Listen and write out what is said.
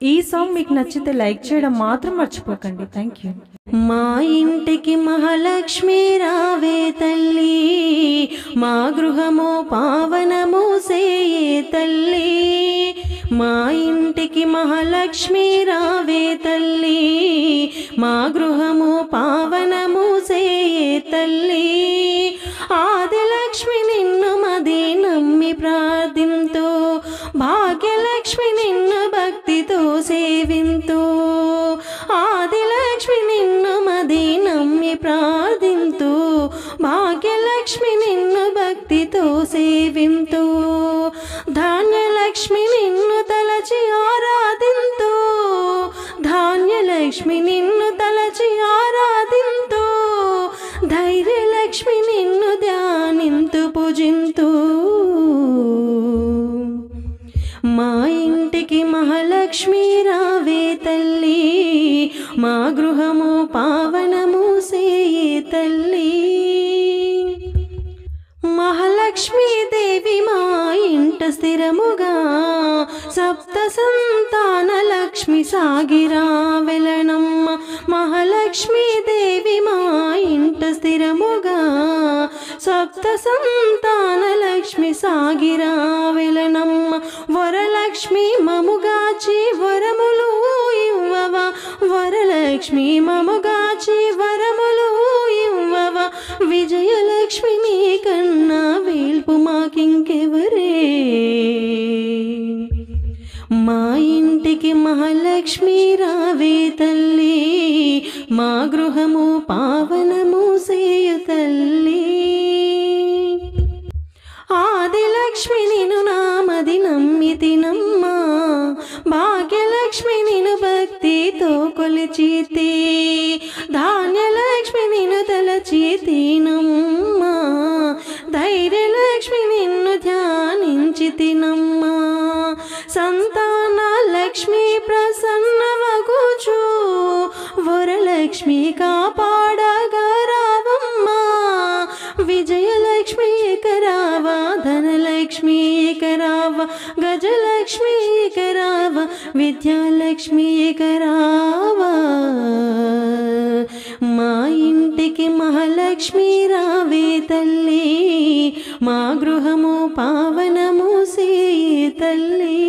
ఈ సాంగ్ మీకు నచ్చితే లైక్ చేయడం మాత్రం మర్చిపోకండి. Thank you. మా ఇంటికి మహాలక్ష్మి రావే తల్లి, మా గృహము పావనము సేయే తల్లి. మా ఇంటికి మహాలక్ష్మి రావే తల్లి, మా గృహము పావనము సేయే తల్లి. ఆదిలక్ష్మి నిన్ను మది నమ్మి ప్రార్థింతు, భాగ్యలక్ష్మి నిన్ను భక్తితో సేవింతు. ఆదిలక్ష్మి నిన్ను మది నమ్మి ప్రార్థింతు, భాగ్యలక్ష్మి నిన్ను భక్తితో సేవింతు. ధాన్యలక్ష్మి నిన్ను తలచి ఆరాధింతు, ధాన్యలక్ష్మి నిన్ను తలచి ఆరాధింతు. ధైర్యలక్ష్మి నిన్ను ధ్యానింతు పూజింతు. మా ఇంటికి మహాలక్ష్మి రావే తల్లి, మా గృహము పావనము సేయే తల్లి. మహాలక్ష్మీ దేవి మా ఇంట స్థిరముగా, సప్త సంతాన లక్ష్మి సాగిరా వెలనమ్మ. మహాలక్ష్మీ దేవి మా ఇంట స్థిరముగా, సప్త సంతాన లక్ష్మి సాగిరా వెలనమ్మ. వరలక్ష్మి మముగాచి వరములు ఇవ్వవా, వరలక్ష్మి మముగాచి వరములు ఇవ్వవా. విజయలక్ష్మి నీ కన్నా వేల్పు మాకింకెవరే. మా ఇంటికి మహాలక్ష్మి రావే తల్లి, మా గృహము పావనము సేయు తల్లి. ఆదిలక్ష్మి నిన్ను నామది నమ్మితినమ్మా, భాగ్యలక్ష్మి నిన్ను భక్తితో కొలిచితి. ధాన్యలక్ష్మి నిన్ను తలచితినమ్మా, ధైర్యలక్ష్మి నిన్ను ధ్యానించితినమ్మా. సంతాన లక్ష్మి ప్రసన్నవగుచు, వరలక్ష్మి కాపాడగరావమ్మా. విజయలక్ష్మి కరావా, ధనలక్ష్మి కరావా, గజలక్ష్మి కరావా, విద్యాలక్ష్మి కరావా. మా ఇంటికి మహాలక్ష్మి రావే తల్లి, మా గృహము పావనము సేయే తల్లి.